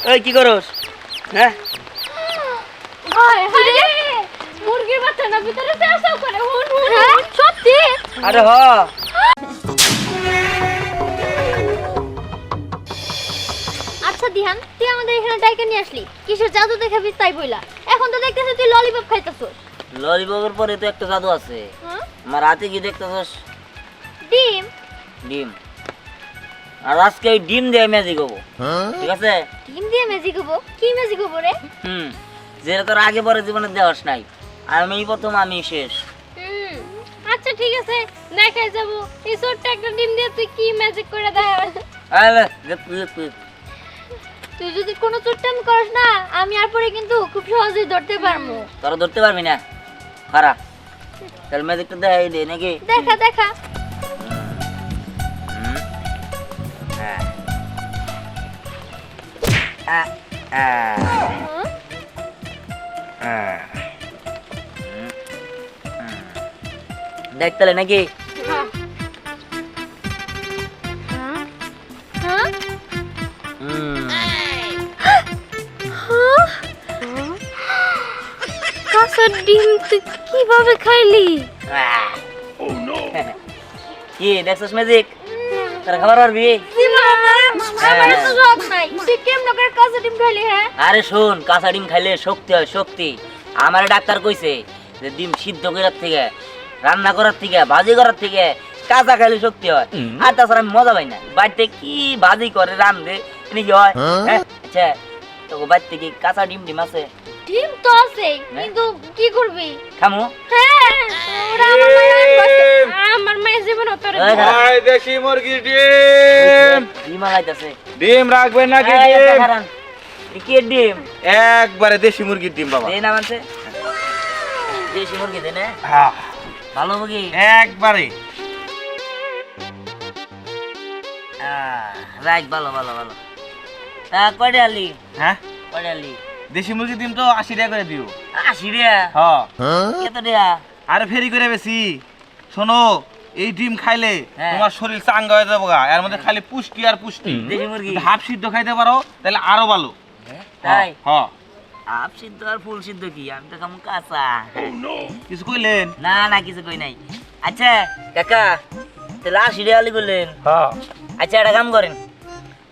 ওই কি করস? হ্যাঁ মুরগির বাচ্চা না ভিতরে চাও করে হুন হুন সত্যি আরে হ আচ্ছা দিহান তুই আমাদের এখানে ডাইকে নিয়ে আসলি কিসের জাদু দেখাবি তাই বইলা এখন তো দেখতেছিস তুই ললিপপ খাইতাছস ললিপপের পরে তো একটা জাদু আছে আমার রাতে কি দেখতেছস ডিম ডিম আর আজকে ওই ডিম দিয়ে ম্যাজিক হবো ঠিক আছে ডিম দিয়ে ম্যাজিক হবো কি ম্যাজিক হবো রে যেটা তোর আগে পরে জীবনে দেওয়াস নাই আমি প্রথম আমি শেষ আচ্ছা ঠিক আছে দেখাই যাব এই ছোট্ট একটা ডিম দিয়ে তুই কি ম্যাজিক করে দেখাস আরে তুই যদি কোনো চুট্টামি করিস না আমি আর পরে কিন্তু খুব সহজেই ধরতে পারবো তোরা ধরতে পারবি না খারাপ তাহলে ম্যাজিকটা দেখাই দে নাকি দেখা দেখা দেখতে নাকি কাঁচা ডিম তুই কিভাবে খাইলি কি দেখছিস ম্যাজিক তোরা খাবার পারবি আমার তো শখ নাই তুই কেমন করে কাঁচা ডিম খাইলি হ্যাঁ আরে শোন কাঁচা ডিম খাইলে শক্তি হয় শক্তি আমার ডাক্তার কইছে যে ডিম সিদ্ধ করার থেকে রান্না করার থেকে ভাজি করার থেকে কাঁচা খাইলে শক্তি হয় আর তাছাড়া আমি মজা পাই না বাড়িতে কি ভাজি করে রান্ধে নাকি হয় আচ্ছা তো বাড়িতে কি কাঁচা ডিম ডিম আছে ডিম তো আছে কিন্তু কি করবি খামু হ্যাঁ আমার মায়ের জীবন তোর ভাই দেশি মুরগির ডিম ডিম আলাইতাছে ডিম রাখবেন নাকি ডিম কি ডিম একবারে দেশি মুরগির ডিম বাবা দে না মানছে দেশি মুরগি দে না হ্যাঁ ভালো মুরগি একবারে রাইট ভালো ভালো ভালো কয়টা আলি হ্যাঁ কয়টা আলি দেশি মুরগির ডিম তো 80 টাকা করে দিও 80 টাকা হ্যাঁ কত টাকা আরে ফেরি করে বেশি শোনো এই ডিম খাইলে হ্যাঁ। তোমার শরীর চাঙ্গা হয়ে যাবে এর মধ্যে খালি পুষ্টি আর পুষ্টি দেশি মুরগি যদি হাফ সিদ্ধ খাইতে পারো তাহলে আরো ভালো তাই হ্যাঁ আপ সিদ্ধ আর ফুল সিদ্ধ কি আমি তো খামু কাঁচা কিছু কইলেন না না কিছু কই নাই আচ্ছা কাকা তাহলে 80 টাকা আলি বললেন হ্যাঁ আচ্ছা একটা কাম করেন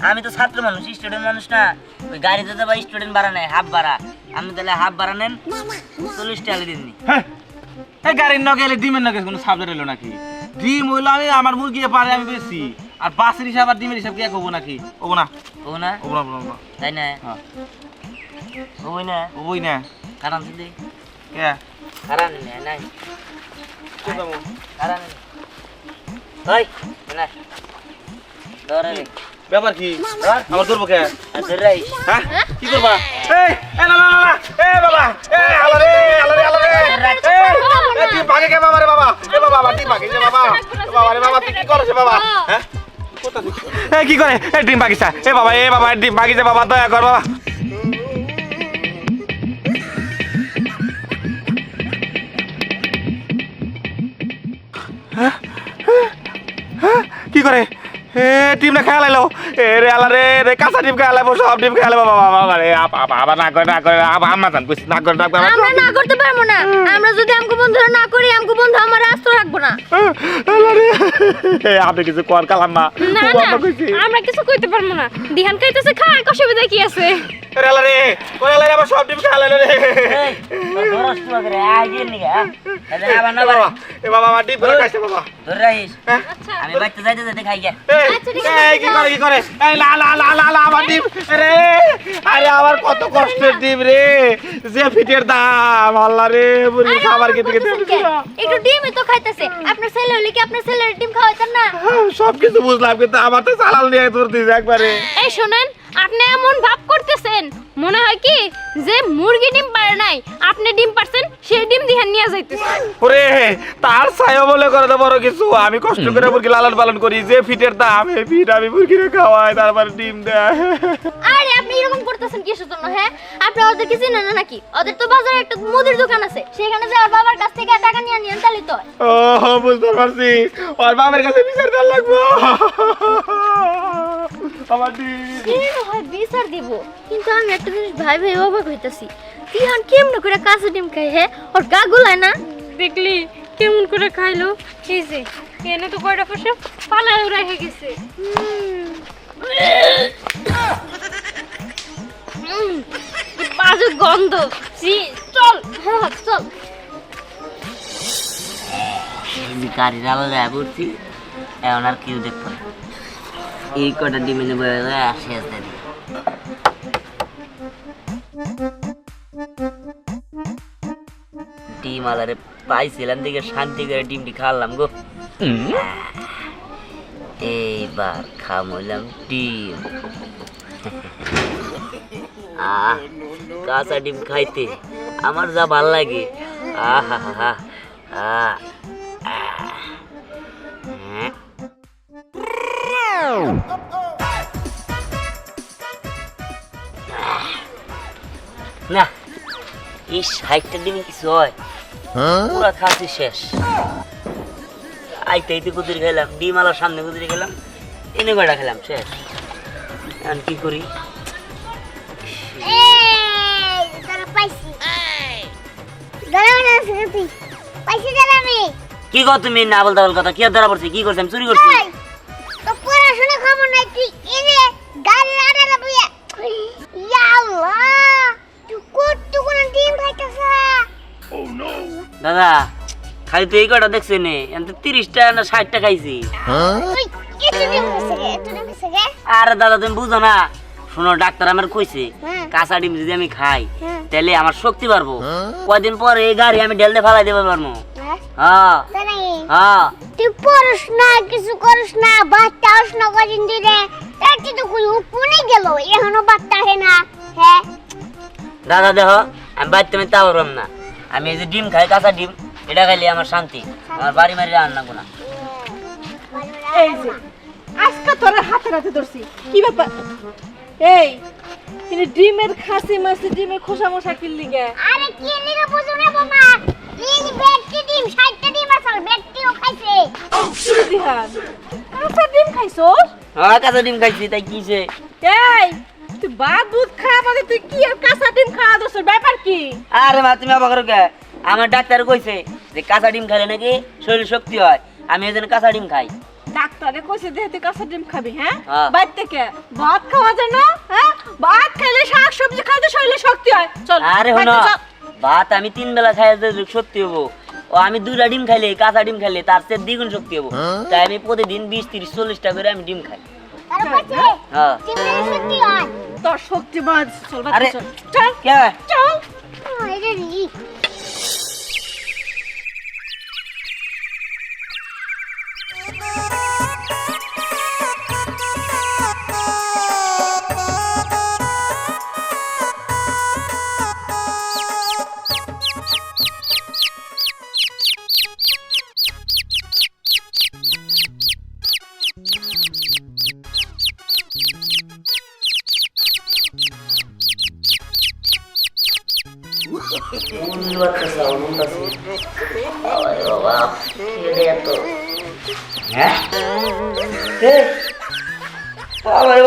আমি তো ছাত্র মানুষ স্টুডেন্ট মানুষ না ওই গাড়িতে তো বা স্টুডেন্ট ভাড়া নেয় হাফ ভাড়া আপনি তাহলে হাফ ভাড়া নেন 40 টাকা দিননি হ্যাঁ এই গাড়ির নগে এলে ডিমের নগে কোনো সাবজেক্ট এলো নাকি ডিম হইলো আমি আমার মুরগি পারে আমি বেশি আর বাসের হিসাব আর ডিমের হিসাব কি এক হবো নাকি হবো না ও না হবো না হবো না তাই না হ্যাঁ ওই না হবোই না কারণ দিদি কে কারণ নেই নাই কোথাও কারণ ওই না ধরে ব্যাপার কি আমার করবো কে আচ্ছা রাই হ্যাঁ কি করবা এই না না না এই বাবা এই আলারে আলারে আলারে এই তুই ভাগে কে বাবা রে বাবা এ বাবা তুই ভাগে রে বাবা বাবা রে বাবা তুই কি করছিস বাবা হ্যাঁ কোথা থেকে এই কি করে এই ডিম বাগিচা এ বাবা ডিম বাগিচা বাবা দয়া কর বাবা কি করে এ ডিম না খেলাইলো এ রে আলা রে কাঁচা ডিম খেলাইবো সব ডিম খেলাইবো বাবা রে বাবা না করে আম্মা জান কইছি না করে আমরা না করতে পারবো না আমরা যদি আমগো বন্ধু না করি আমগো বন্ধু আমার আস্ত রাখবো না আলা রে আপনি কিছু কর কালাম না না না আমরা কিছু কইতে পারবো না দিহান কইতেছে খা অসুবিধা কি আছে রে আলা রে আবার সব ডিম খেলাইলো রে এই ধরস তো করে আগে নিগা তাহলে আবার না বাবা এ বাবা আমার ডিম ধরে খাইছে বাবা ধরে রাইস আমি বাইতে যাইতে যাইতে খাই গিয়া এই কি করে এই লা আমার ডিম রে আরে আমার কত কষ্টের ডিম রে যে ফিটের দাম আল্লাহ রে বুড়ি খাবার খেতে একটু ডিমই তো খাইতেছে আপনার ছেলে হলে কি আপনার ছেলের ডিম খাওয়াইতেন না সব কিছু বুঝলাম কিন্তু আমার তো চালাল নিয়ে তোর দিছে একবারে এই শুনেন আপনি এমন ভাব করতেছেন মনে হয় কি যে মুরগি ডিম পারে নাই আপনি ডিম পারছেন সেই ডিম দিহান নিয়ে যাইতেছেন ওরে তার ছায়া বলে করে তো বড় কিছু আমি কষ্ট করে মুরগি লালন পালন করি যে ফিটের দাম এই ফিট আমি মুরগিরে খাওয়াই তারপর ডিম দেয় আরে আপনি এরকম করতেছেন কিসের জন্য হ্যাঁ আপনি ওদের কি চিনেন না নাকি ওদের তো বাজারে একটা মুদির দোকান আছে সেখানে যাওয়ার বাবার কাছ থেকে টাকা নিয়ে নিয়ে তাহলে তো ও বুঝতে পারছি ওর বাবার কাছে বিচার দেওয়ার লাগবো আমার ডিম এর হয় বিচার দিব, কিন্তু আমি একটা জিনিস ভাই ভাই অবাক হইতাছি, তিহান কেমন করে কাঁচা ডিম খায় হে? ওর গা গুলায় না? দেখলি কেমন করে খাইলো? এই যে এনে তো কয়টা ফসে পালায় রেখে গেছে। কি বাজে গন্ধ। ছি, চল হ্যাঁ চল। গাড়ি রালা যায় পড়ছি, এখন আর কেউ দেখবো না। এই কটা ডিমে নেবো শেষ দেন। ডিম আলারে পাইছিলাম দিকে শান্তি করে ডিমটি খাওয়ালাম গো। এইবার খামলাম ডিম। কাঁচা ডিম খাইতে আমার যা ভাল লাগে। আহা হা হা না, এই 60টা ডিমে কিছু হয়? পুরা খাসি শেষ। আইতে আইতে কুতুরি খেলাম, ডিম আলার সামনে কুতুরি খেলাম, এনে কয়টা খেলাম শেষ। এখন কি করি? কি কর তুমি? না বলতে বল কথা। কি আর ধরা পড়ছি? কি করছি আমি? চুরি করছি? পড়াশোনা খবর নাই, তুই এনে গাড়ি আড়ালে বইয়া ইয়া আল্লাহ, তুই কতগুলো ডিম খাইতেছ? দাদা খালি তো এই কটা দেখছি নে, এত 30টা না 60টা খাইছি। তুই এত ডিম খাইছিস গে? এত ডিম খাইছিস গে? আরে দাদা তুমি বুঝো না, শোনো ডাক্তার আমার কইছে হ্যাঁ। কাঁচা ডিম যদি আমি খাই হ্যাঁ। তাহলে আমার শক্তি বাড়বো। কয়দিন পর এই গাড়ি আমি ঢেলতে ফেলাই দেবো পারবো। হ্যাঁ? হ্যাঁ তাই নাকি? হ্যাঁ। তুই পড়স না, কিছু করিস না, বাচ্চা আস না কদিন দিলে, একটু তো কই কোনে গেল, এখনো বাচ্চা হে না। হ্যাঁ দাদা দেখো, আমি বাড়িতে আমি তা পারলাম না। আমি এই যে ডিম খাই, কাঁচা ডিম, এটা খাইলে আমার শান্তি। আমার বাড়ি মারি রান্না না। এই যে আজকে তোর হাতে হাতে ধরছি, কি ব্যাপার? এই তিনি ডিমের খাসি মাসি ডিমের খোসা মশা কিনলি গে? আরে কি নিরে বুঝু না বাবা, এই বেডটি ডিম 60টা ডিম আছে, বেডটিও খাইছে। দিহান কাঁচা ডিম খাইছস? হ্যাঁ কাঁচা ডিম খাইছি, তাই কিছে? এই তুই ভাত দুধ খাওয়া বাদে তুই কি আর কাঁচা ডিম খাওয়া দোস? ব্যাপার কি? আরে মা তুমি অবাক করো কে? আমার ডাক্তার কইছে যে কাঁচা ডিম খেলে নাকি শরীর শক্তি হয়, আমি এই জন্য কাঁচা ডিম খাই। ডাক্তারে কইছে যে তুই কাঁচা ডিম খাবি? হ্যাঁ হ্যাঁ। বাইর থেকে ভাত খাওয়া যায় না? হ্যাঁ ভাত খেলে শাক সবজি খাইতে শরীরে শক্তি হয়। চল আরে হনো, ভাত আমি 3 বেলা খাই শক্তি হবো, ও আমি 2টা ডিম খাইলে, কাঁচা ডিম খাইলে তার চেয়ে দ্বিগুণ শক্তি হবো। তাই আমি প্রতিদিন 20, 30, 40টা করে আমি ডিম খাই। তারপরে হ্যাঁ। চিংড়ি সত্যি হয়। তোর শক্তি বাদ। চল বাদ আরে চল চল কে? চল। এটা রি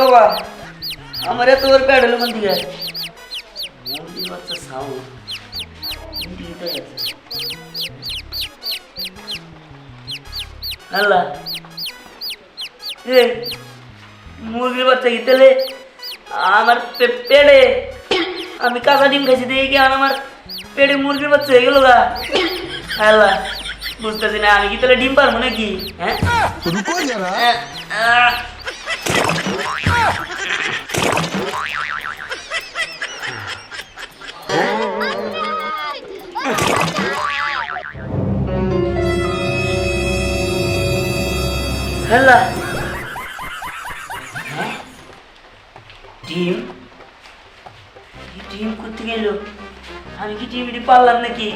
বাবা আমার এত ওর প্যাড হলো কোন দিকে? মুরগির বাচ্চা সাউন্ড আল্লাহ, মুরগির বাচ্চা কি তাহলে আমার পেটে? আমি কাঁচা ডিম খাইছি দেখি কি আমার পেটে মুরগির বাচ্চা হয়ে গেল গা। আল্লাহ বুঝতেছি না, আমি কি তাহলে ডিম পারবো নাকি? হ্যাঁ আল্লাহ, ডিম ডিম করতে গেল, আমি কি ডিমটি পারলাম নাকি?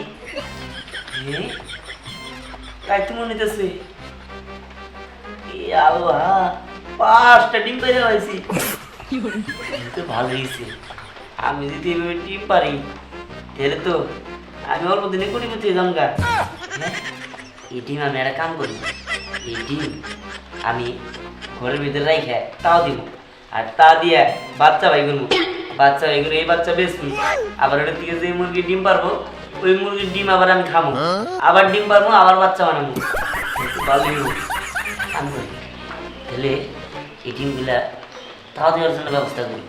তাই তো মনে হইতেছে। আল্লাহ, 5টা ডিম পেরে পাইছি, তো ভালো হয়েছে। আমি যদি এভাবে ডিম পারি তাহলে তো আমি অল্প দিনে কোটিপতি জমগা। এই ডিম আমি একটা কাম করি, এই ডিম আমি ঘরের ভিতরে রাইখে তাও দিব, আর তা দিয়ে বাচ্চা বাই করবো, বাচ্চা বাই করে এই বাচ্চা বেশি, আবার ওটার থেকে যে মুরগির ডিম পারবো ওই মুরগির ডিম আবার আমি খাবো, আবার ডিম পারবো, আবার বাচ্চা বানাবো, ভালোই হবে। আমি করি তাহলে এই ডিমগুলা তাও দেওয়ার জন্য ব্যবস্থা করি।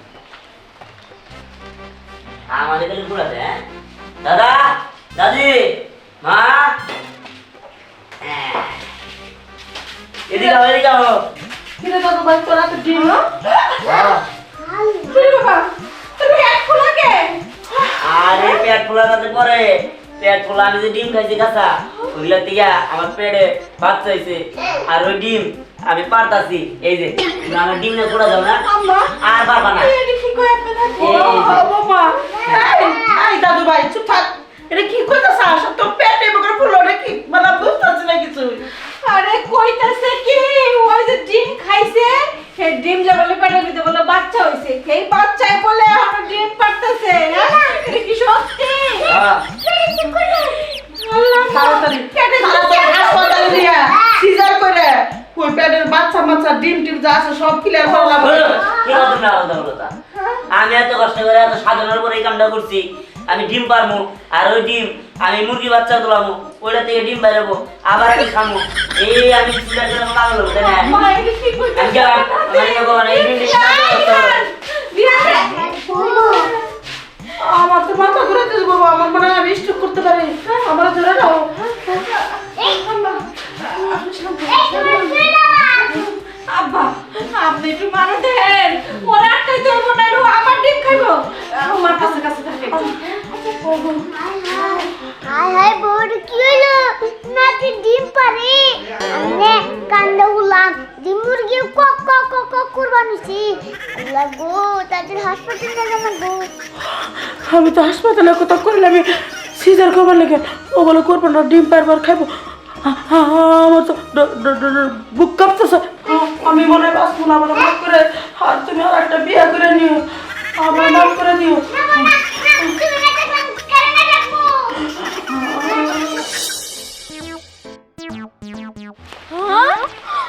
আমাদের কাছে ঘুরাতে, হ্যাঁ দাদা দাদি মা, এদিকে আও, এদিকে আও। কিরে দাদু ভাই তোরা তো ডিম না কিরে বাবা তুমি এক খোলা কে আরে পেট ফোলা কাছে পরে, পেট ফোলা আমি যে ডিম খাইছি কাঁচা ওইগুলা থেকে আমার পেটে বাচ্চা হয়েছে, আর ওই ডিম আমি পারতাছি, এই যে আমার ডিম না খোলা যাও না আম্মা আর পারবা না। এটা কি কই আপনি না এই যে। বাবা এই দাদু ভাই চুপ থাক এটা কি কইতাছ আসলে তো পেটে বকর ফুল ওরে কি মানে বুঝতাছ না কিছু আরে কইতাছে কি ওই যে ডিম খাইছে সে ডিম যে বলে পেটের ভিতরে বলে বাচ্চা হইছে সেই বাচ্চাই বলে এখন ডিম পারতেছে এটা কি সত্যি হ্যাঁ আল্লাহ তাড়াতাড়ি পেটে হাসপাতালে দিয়া সিজার করে ওই পেটের বাচ্চা মাচ্চা ডিম টিম যা আছে সব ক্লিয়ার করলাম কি কথা না কথা, আমি এত কষ্ট করে এত সাধনার পরে এই কামটা করছি, আমি ডিম পারবো আর ওই ডিম আমি মুরগি বাচ্চা তোলাবো, ওইটা থেকে ডিম বেরোবো, আবার আমি খাবো, এই আমি চিন্তা করে পাগল হবো, তাই না? মা এটা কি কইতাছ আমি গেলাম, আমার ভগবান এই ডিম আমার তো মাথা ঘুরে দিল বাবা আমার মনে হয় আমি স্ট্রোক করতে পারি আমার ধরে নাও আব্বা আপনি একটু মানো দেন ওরা একটাই ধরবো না আমার ডিম খাইবো আমার কাছে কাছে থাকে হাই হাই বড় কি হলো নাতি ডিম পারে আমনে কান্দা উলাম ডিম মুরগি কক কক কক কক কুরবানিছি আল্লাহ গো তাদের হাসপাতালে যাবেন গো আমি তো হাসপাতালে কথা করলে আমি সিজার করবার লেগে ও বলে করবো না ডিম পারবার খাইবো আমার তো বুক কাঁপতেছে আমি মনে হয় বাঁচবো না আমার মাফ করে আর তুমি আর একটা বিয়ে করে নিও আমার মাফ করে দিও তুমি না দেখলাম কেন না রাখবো হ্যাঁ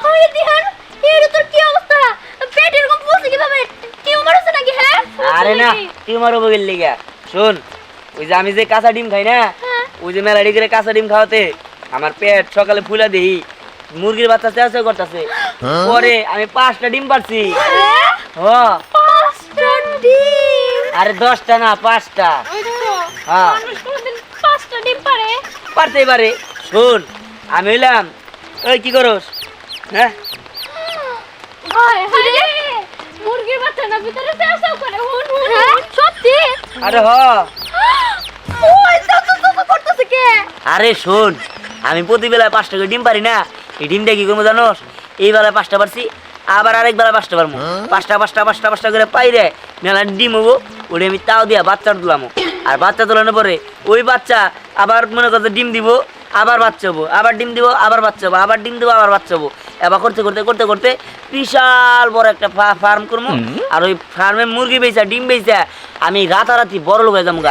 আরে দিহান এর তোর কি অবস্থা পেট এরকম ফুলছে কিভাবে টিউমার আছে নাকি হ্যাঁ আরে না টিউমার হবে গেল লিগা, শোন ওই যে আমি যে কাঁচা ডিম খাই না, ওই যে মেলাডি করে কাঁচা ডিম খাওয়াতে আমার পেট সকালে ফুলা দেই, মুরগির বাচ্চা চেঁচে করতেছে, পরে আমি 5টা ডিম পারছি। হ্যাঁ 5টা ডিম আরে 10টা না 5টা। হ্যাঁ মানুষ কোনদিন 5টা ডিম পারে পারতেই পারে। শোন আমি হইলাম ওই কি করস, হ্যাঁ হায় হায় মুরগির বাচ্চা না ভিতরে চেঁচাও করে হুন হুন সত্যি আরে হ ওই তো করতেছে কে আরে শোন আমি প্রতিবেলায় 5টা করে ডিম পারি না, এই ডিমটা কি করবো জানোস, এই বেলায় 5টা পারছি আবার আরেক বেলা 5টা পারবো, 5টা করে পাইরে মেলা ডিম হবো, ওটা আমি তাও দিয়া বাচ্চা তুলামো, আর বাচ্চা তোলানোর পরে ওই বাচ্চা আবার মনে করতে ডিম দিব, আবার বাচ্চা হবো, আবার ডিম দিব, আবার বাচ্চা হবো, আবার ডিম দিব, আবার বাচ্চা হবো, এবার করতে করতে করতে করতে বিশাল বড় একটা ফার্ম করবো, আর ওই ফার্মে মুরগি বেচা ডিম বেচা আমি রাতারাতি বড় লোক হয়ে যাবো,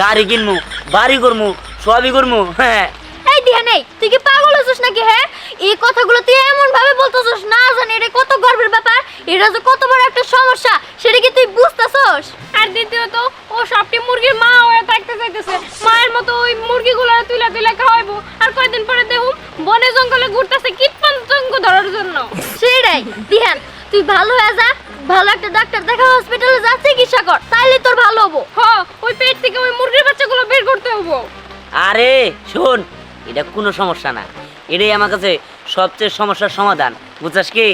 গাড়ি কিনবো, বাড়ি করবো, সবই করবো। হ্যাঁ এই দিহা নেই তুই কি পাগল হচ্ছিস নাকি হ্যাঁ এই কথাগুলো তুই এমন ভাবে বলতেছিস না জানি এটা কত গর্বের ব্যাপার, এটা যে কত বড় একটা সমস্যা সেটা কি তুই বুঝতেছস? আর দ্বিতীয়ত ও সবটি মুরগির মা হয়ে থাকতে চাইতেছে, মায়ের মতো ওই মুরগিগুলো তুলে তুলে খাওয়াইবো, আর কয়দিন পরে দেখুন বনে জঙ্গলে ঘুরতেছে কীটপতঙ্গ ধরার জন্য। সেটাই দিহান তুই ভালো হয়ে যা, ভালো একটা ডাক্তার দেখা হসপিটালে যা চিকিৎসা কর তাইলে তোর ভালো হবো। হ ওই পেট থেকে ওই মুরগির বাচ্চাগুলো বের করতে হবো। আরে শোন এটা কোনো সমস্যা না, এটাই আমার কাছে সবচেয়ে সমস্যার সমাধান, বুঝছাস কি,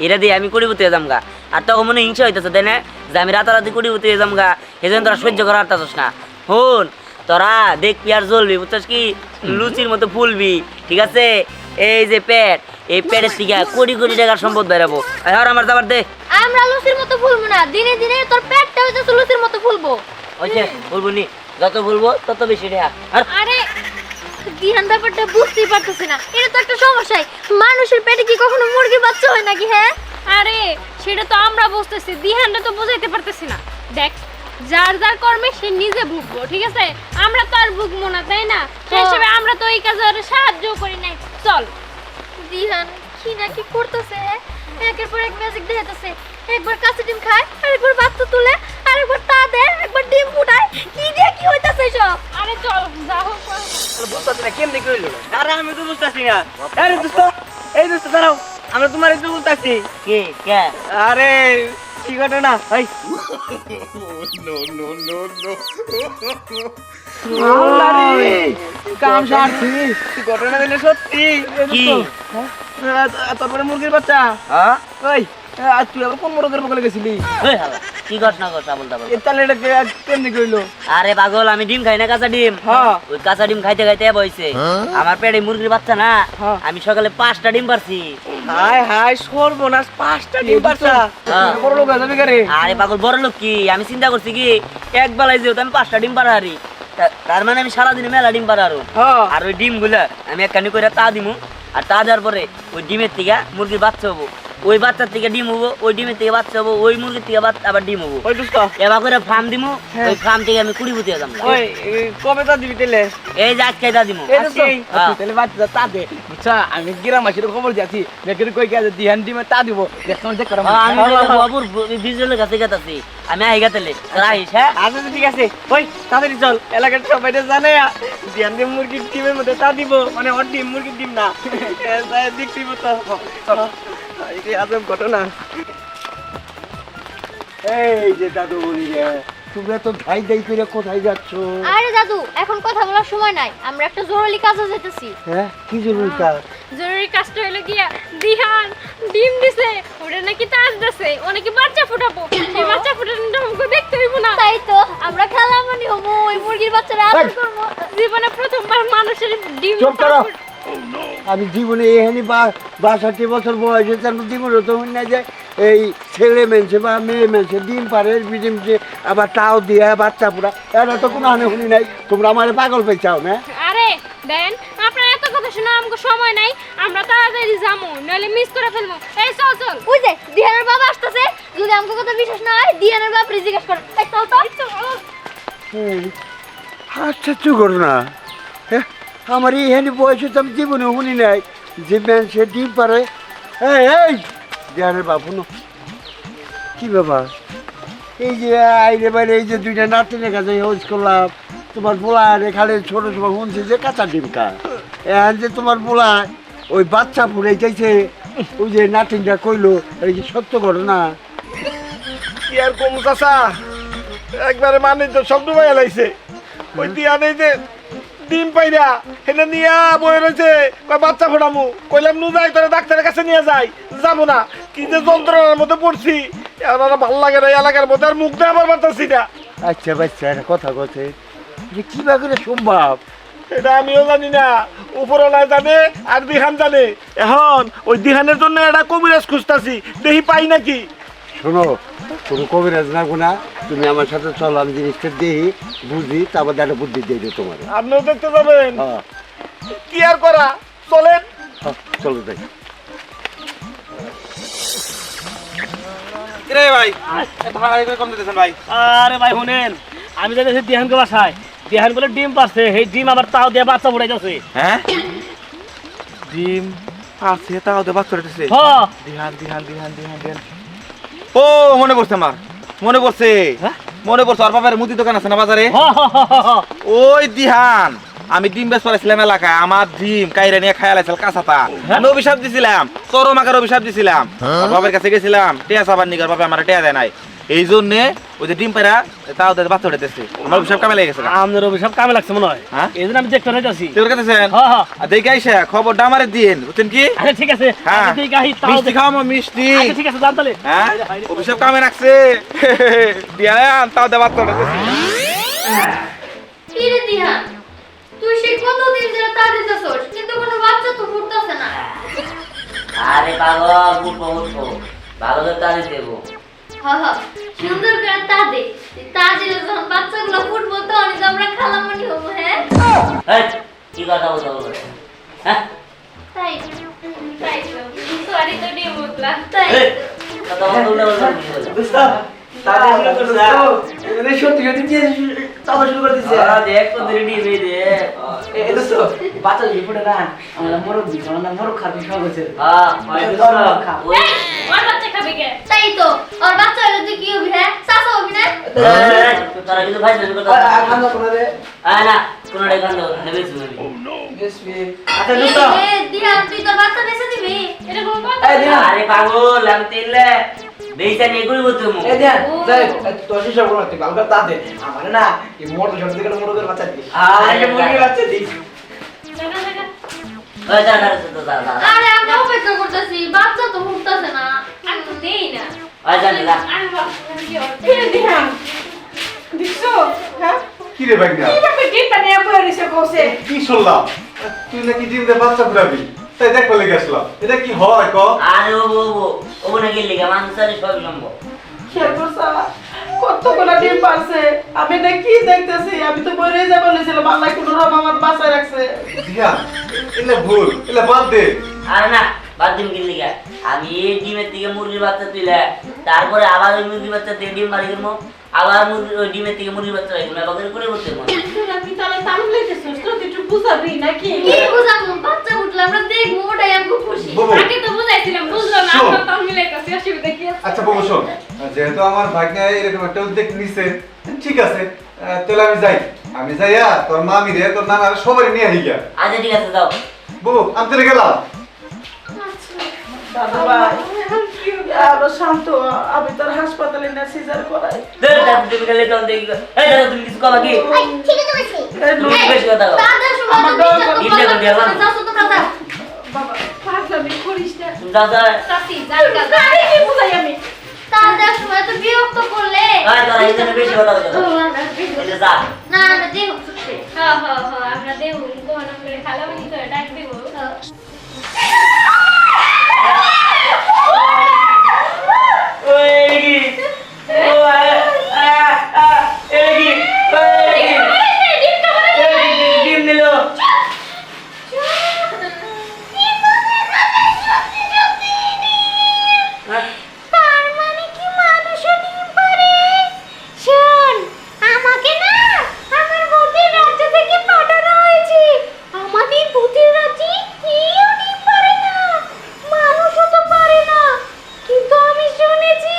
এটা দিয়ে আমি কোটিপতি হয়ে যামগা, আর তখন মনে হিংসা হইতেছে তাই না যে আমি রাতারাতি কোটিপতি হয়ে যামগা, এই জন্য তোরা সহ্য করা পারতাছিস না। হন তোরা দেখবি আর জ্বলবি, বুঝছাস কি, লুচির মতো ফুলবি, ঠিক আছে, এই যে পেট, এই পেটের থেকে কোটি কোটি টাকার সম্পদ বেরাবো। আর আমার যাবার দে, আমরা লুচির মতো ফুলবো না, দিনে দিনে তোর পেটটা হইতেছে লুচির মতো ফুলবো। ওইছে বলবো নি, যত বলবো তত বেশি টাকা। আর আরে দিহান ব্যাপারটা বুঝতেই পারতেছি না, এটা তো একটা সমস্যাই, মানুষের পেটে কি কখনো মুরগি বাচ্চা হয় নাকি হ্যাঁ? আরে সেটা তো আমরা বুঝতেছি, দিহানটা তো বুঝাইতে পারতেছি না। দেখ যার যার কর্মে সে নিজে ভুগবো, ঠিক আছে, আমরা তো আর ভুগবো না তাই না, সেই হিসেবে আমরা তো এই কাজে আর সাহায্য করি নাই। চল দিহান কি না কি করতেছে একের পর এক ম্যাজিক দেখাইতেছে। একবার কাঁচা ডিম খায়, আরেকবার বাচ্চা তুলে, আরেকবার তা দেয়, একবার ডিম ফুটায়। কি দিয়ে কি হইতাছে সব? আরে চল যা হোক। বুঝতেছি না কেমনি কইলো। আরে আমি তো বুঝতেছি না। আরে দোস্ত, এই দোস্ত দাঁড়াও, আমরা তোমার একটু বলতেছি। কে কে আরে কি ঘটনা ভাই? কাম সারছি, ঘটনা দিলে সত্যি। কি তারপরে মুরগির বাচ্চা। হ্যাঁ ওই তুই আবার কোন মোরগের বলে গেছিলি? এই হালা, কি ঘটনা ঘটনা বলতে পারবো? তাহলে এটা কেমনি কইলো? আরে পাগল, আমি ডিম খাই না, কাঁচা ডিম। হ্যাঁ। ওই কাঁচা ডিম খাইতে খাইতে বইছে আমার পেটে মুরগির বাচ্চা না। হ্যাঁ। আমি সকালে 5টা ডিম পারছি। হাই হাই সর্বনাশ, 5টা ডিম বাচ্চা। হ্যাঁ। বড় লোক যাবে কারে? আরে পাগল, বড় লোক কি? আমি চিন্তা করছি কি এক বেলায় যেহেতু আমি 5টা ডিম পারা হারি, তার মানে আমি সারাদিনে মেলা ডিম পারা হারু। হ্যাঁ। আর ওই ডিম গুলা আমি একখানি করে তা দিমু, আর তা দেওয়ার পরে ওই ডিমের থেকে মুরগির বাচ্চা হবো, ওই বাচ্চার থেকে ডিম হবো, ওই ডিমের থেকে বাচ্চা হবো, ওই মুরগির থেকে আবার ডিম হবো। ওই দোস্ত, এবার করে ফার্ম দিমু, হ্যাঁ। ওই ফার্ম থেকে আমি 20 পুঁতে যাম। ওই কবে তা দিবি তেলে? এই যে আজকে তা দিমু। এই দোস্ত, হ্যাঁ। তুই তাহলে বাচ্চা তা দে। বুঝছা, আমি গ্রাম মাসির খবর যাচ্ছি, মেকের কই কে দিহান ডিমে তা দিব। দেখো দেখ করাম। আমি বাবুর বিজলের কাছে গেতাছি, আমি আই গেতালে তোরা আইস। হ্যাঁ আচ্ছা ঠিক আছে, ওই তাড়াতাড়ি চল, এলাকার সবাই জানে দিহান ডিম মুরগির ডিমের মধ্যে তা দিব, মানে ওর ডিম মুরগির ডিম না। দেখতে তো চলো, এই আজব ঘটনা। এই যে দাদু বলি রে, তোমরা তো ধাই ধাই করে কোথায় যাচ্ছ? আরে দাদু, এখন কথা বলার সময় নাই, আমরা একটা জরুরি কাজে যেতেছি। হ্যাঁ, কি জরুরি কাজ? জরুরি কাজটা হলো গিয়া দিহান ডিম দিছে, ওটা নাকি তাজ দিছে, ও নাকি বাচ্চা ফুটাবো। এই বাচ্চা ফুটানোটা আমাকে দেখতে হইব না? তাই তো, আমরা খেলামানি হবো, ওই মুরগির বাচ্চারা আদর করব। জীবনে প্রথমবার মানুষের ডিম। চুপ করো। আমি জীবনে এখানে 62 বছর বয়সে যেন জীবনে তো না যায় এই ছেলে মেনছে বা মেয়ে মেনছে ডিম পারে ডিমছে আবার তাও দিয়ে বাচ্চা পুরা, এটা তো কোনো হানি শুনি নাই। তোমরা আমার পাগল পেয়েছাও না? আরে দেন, আপনার এত কথা শোনা আমাকে সময় নাই, আমরা তাড়াতাড়ি যাবো, নইলে মিস করে ফেলবো। এই চল চল, ওই যে দিহানের বাবা আসতেছে, যদি আমাকে কথা বিশ্বাস না হয় দিহানের বাবা জিজ্ঞেস করেন। এই চল তো। আচ্ছা চু করো না, আমার এখানে বয়সে তো আমি জীবনে শুনি নাই যে মেনছে ডিম পারে। এই দেহানের বাবু নো কি ব্যাপার? এই যে আইরে বাইরে এই যে দুইটা নাতিনের কাছে হোজ করলাম, তোমার পোলা রে খালি ছোট সময় শুনছি যে কাঁচা ডিম খা, এখন যে তোমার পোলা ওই বাচ্চা ফুড়ে যাইছে, ওই যে নাতিনটা কইলো, এই যে সত্য ঘটনা? কি আর কমু চাচা, একবারে মানে তো শব্দ পাইয়া লাইছে। ওই দিয়া নেই যে ডিম পাইরা হেনে নিয়া বয়ে রয়েছে, বাচ্চা ফোটামু। কইলাম নু যাই, তোরা ডাক্তারের কাছে নিয়ে যাই, যাবো না। কি যে যন্ত্রণার মধ্যে পড়ছি, এবার ভালো লাগে না, এলাকার মধ্যে আর মুখ দেওয়ার পারতাছি না। আচ্ছা বাচ্চা একটা কথা কথা যে কিবা করে সম্ভব? এটা আমিও জানি না, উপরওয়ালা জানে আর দিহান জানে। এখন ওই দিহানের জন্য একটা কবিরাজ খুঁজতাছি, দেখি পাই নাকি। শোনো, কোনো কবিরাজ না গুনা, তুমি আমার সাথে চলো, আমি জিনিসটা দেখি বুঝি, তারপর একটা বুদ্ধি দিয়ে দিই তোমার। আপনিও দেখতে যাবেন? হ্যাঁ কি আর করা, চলেন। হ্যাঁ, চলো দেখি। রে ভাই, এত ভাড়া করে কম দিতেছেন ভাই? আরে ভাই শুনেন, আমি যাইতেছি দিহানকে বাসায়, দিহান বলে ডিম পারছে, সেই ডিম আবার তাও দিয়ে বাচ্চা ফুটাই যাচ্ছে। হ্যাঁ, ডিম পারছে তাও দে বাচ্চা উঠেছে। হ্যাঁ। দিহান দিহান দিহান দিহান দিহান। ও মনে পড়ছে আমার, মনে পড়ছে, মনে পড়ছে। আর বাবার মুদি দোকান আছে না বাজারে, ওই দিহান আমি ডিম বেশ পারাইছিলাম এলাকায়, আমার ডিম কাইরা নিয়ে খাইয়া লাইছিল কাঁচাতা। আমি অভিশাপ দিছিলাম, চরম আকার অভিশাপ দিছিলাম। বাবার কাছে গেছিলাম টেয়া চাবার নিকার, বাবা আমার টেয়া দেয় নাই। এই জন্যে ওই যে ডিম পাইরা তাও বাচ্চা উঠেছে, আমার অভিশাপ কামে লেগে গেছে। আমাদের অভিশাপ কামে লাগছে মনে হয়, হ্যাঁ? এই জন্য আমি দেখতে যাচ্ছি। তোর কাছে দেখে আইসা খবরটা আমারে দিন, বুঝছেন কি? আচ্ছা ঠিক আছে, হ্যাঁ, আমি দেখি তাও মিষ্টি খাওয়াবো, মিষ্টি। আচ্ছা ঠিক আছে, জান তাহলে। হ্যাঁ, অভিশাপ কামে রাখছে। দিয়ান তাও দে বাচ্চা উঠেছে। কি রে দিহান, তুই সেই কতদিন ধরে তা দিতেছস, কিন্তু কোনো বাচ্চা তো ফুটতেছে না। আরে পাগল, উঠবো উঠবো, ভালো করে তাড়ি দেবো। হ্যাঁ হ্যাঁ, সুন্দর করে তা দে, তা দিলে যখন বাচ্চাগুলো ফুটবো তখন তো আমরা খালামানি হবো। হ্যাঁ এই, কি কথা বলতে বলবো? হ্যাঁ তাই তাই তো, সরি তো ডিম উঠলা। তাই এই, কথা বলতে বলতে কি বলবো? দোস্ত, তাহলে সত্যি সত্যি চাপা শুরু করে দিছে দেখ তো রেডি হয়ে দে এই দোস্ত বাচ্চা যদি ফুটে না আমরা মোরগ দিই আমরা মোরগ খাবি সব হয়েছে হ্যাঁ হয় তো ওই ওর বাচ্চা খাবে কে? তাই তো ওর বাচ্চা হলে তুই কি হবি হ্যাঁ চাচা হবি না তোরা কিন্তু ভাই জানি কথা খান্দা কোনা রে না কোনো রে গান দাও নেবে শুনি আচ্ছা দোস্ত দিয়া তুই তোর বাচ্চা বেঁচে দিবি এটা কোনো কথা? এই দিন আরে পাগল আমি তেলে বেইটা নিয়ে কইব তুমি এই দেন যাই তোর হিসাব করো তুই ভালো করে তা দে আমার না এই মোটর ছোট থেকে মোরগের বাচ্চা দিই আরে মুরগির বাচ্চা দিই দেখা দেখা। ওই যা তো যা আরে আমরা অপেক্ষা করতেছি বাচ্চা তো উঠতেছে না আমি তো দেই না। ওই যা আমি ভাবছিলাম কি ওর ফিরে দিহান দেখছো হ্যাঁ কি রে ভাইগনা কিভাবে ডিমটা নিয়ে পড়ে রইছে কইছে কি শুনলাম তুই নাকি ডিম দিয়ে বাচ্চা ফুটাবি তাই দেখতে লেগে আসলাম এটা কি হয় ক আরে ও না গেলি গা মানুষের সব সম্ভব খেয়াল করছা কতগুলো ডিম পারছে আমি না কি দেখতেছি আমি তো মরে যাব বলেছিলাম আল্লাহ কোন রকম আমার বাঁচায় রাখছে দিয়া এলে ভুল এলে বাদ দে আরে না বাদ দিন গেলি গা আমি এই ডিমের থেকে মুরগির বাচ্চা তুইলে তারপরে আবার ওই মুরগির বাচ্চা থেকে ডিম মারি করবো আবার মুরগি ওই ডিমের থেকে মুরগির বাচ্চা রাখবো এবার করে করতে আমি তাহলে তাম লইতেছিস তো তুই একটু বুঝাবি নাকি কি বুঝাবো বাচ্চা উঠলে আমরা দেখবো ওটাই আমি খুশি বাবু আগে তো বুঝাইছিলাম বুঝলো না শোন। আমরা তো মিলাইতাছি অসুবিধা কি আছে? আচ্ছা বাবু শোন যেহেতু আমার ভাগ্নে এরকম একটা উদ্যোগ নিছে ঠিক আছে তাহলে আমি যাইয়া তোর মামি রে তোর নানা রে সবাই নিয়ে আই গিয়া আচ্ছা ঠিক আছে যাও বাবু আমি তাহলে গেলাম দাদা ভাই আরো শান্ত হ। আমি তোর হাসপাতালে না সিজার করাই তুমি গেলে তো দেখি এই দাদা তুমি কিছু কবা কি এই ঠিক আছে বলছি তুমি বেশি কথা কও তাদের সময় আমার তো দরকার বিশ্বাস ইন্ডিয়া করে দিলাম। যাও তো তোমরা যাও বাবা ফাজলামি করিস না তুমি দাদা চাচি জায়গা আরে কি বুঝাই আমি তাদের সময় তো বিরক্ত করলে আয় তোরা এখানে বেশি কথা বলছো এই যে যা না না যে হোক সুখে হ্যাঁ হ্যাঁ হ্যাঁ আমরা দেব কোন করে খালামনি করে ডাক দেব ওই কি ও এই কি ডিম দিল তার মানে কি মানুষও ডিম পারে শোন আমাকে না আমার ভূতের রাজ্য থেকে পাঠানো হয়েছে আমাদের ভূতের রাজ্যে কেউ ডিম পারে না মানুষও তো পারে না কিন্তু আমি শুনেছি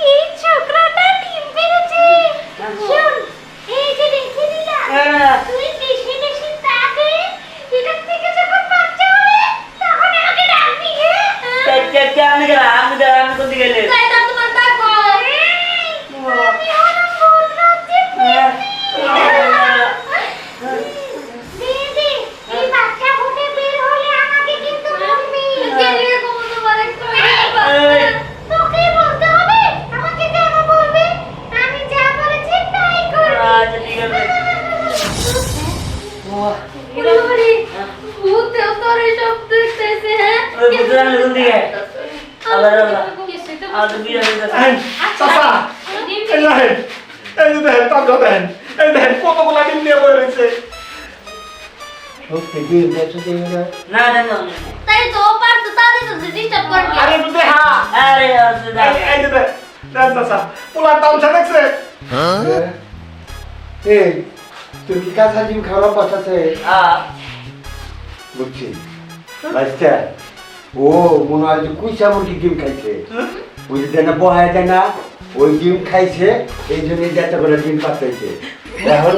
এই ছোকরাটা ডিম পেড়েছে শোন এই যে রেখে দিলাম তুই বেশি বেশি তাকে এটার থেকে যখন বাচ্চা হবে তখন আমাকে ডাকবি হ্যাঁ আমি তো দিকে গেলে তাইটা তোমার ডাকবো আমি হলাম ভূত রাজ্যের দিদি এই বাচ্চা ফুটে বের হলে আমাকে কিন্তু বলবি গেলে কোন তোমার তোকে বলতে হবে আমাকে কেন বলবে আমি যা বলেছি তাই করবি আচ্ছা ঠিক আছে ওরে ভূতে তোর সব দেখতেছে হ্যাঁ ওই বুঝলাম না কোন দিকে আল্লাহ আল্লাহ কিছু তো আর তো বিয়ে হয়ে গেছে চাচা ডিম এই দেখেন এই যে দেখেন তার দেখেন এই দেখেন কতগুলা ডিম নিয়ে বয়ে রয়েছে সত্যি ডিম বেঁচে দিবে না না না না তাই তো পারতো তাদের তো ডিস্টার্ব করবি আরে একটু দেখা আরে অসুবিধা এই যে দেখ চাচা পোলার তামসা দেখছে এই তুমি কাঁচা ডিম খাওয়া বাঁচাতে বুঝছি বাচ্চা ও মনে হয় যে কুইসা মুরগি ডিম খাইছে বুঝতে না বহায় দেয় না ওই ডিম খাইছে এই জন্য যাতে করে ডিম পাঠাইছে এখন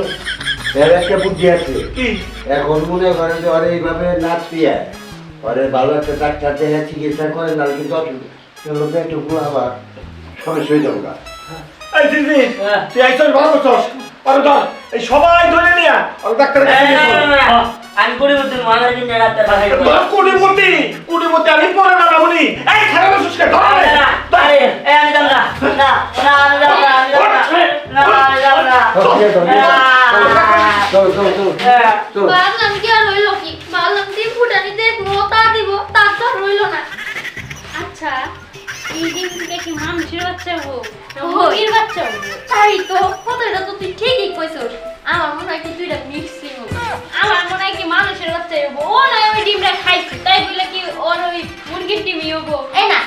এর একটা বুদ্ধি আছে এখন মনে করে যে ওরে এইভাবে নাচ পিয়া ওরে ভালো একটা ডাক্তার দেখে চিকিৎসা করে না কিন্তু পেটুকু আবার সমস্যা হয়ে যাবো গা। এই দিদি তুই আইছস ভালো করছস আরে ধর এই সবাই ধরে নিয়া আর ডাক্তারের কাছে নিয়ে চল। আমি পরিবর্তন আমার কিন্তু ডাক্তার বানাই ধর কোটিপতি আমি পরে না বলি এই খারাপ সুস্কে ধর আরে আমি যাব না না না আমি যাব না আমি যাব না না আমি যাব না চলো চলো চলো চলো ভাবলাম কি আর রইলো কি ভাবলাম ডিম ফুটানি দেখবো তা দিব তার তো আর রইলো না আচ্ছা এই ডিম থেকে কি মানুষের বাচ্চা হোক মুরগির বাচ্চা হোক তাই তো কথাটা তো তুই ঠিকই কইছস আমার মনে হয় কি তুইটা মিক্সিং আমার মনে হয় কি মানুষের বাচ্চা হবো ও না ওই ডিমটা খাইছে তাই বলে কি ওর ওই মুরগির ডিমই হবো এই না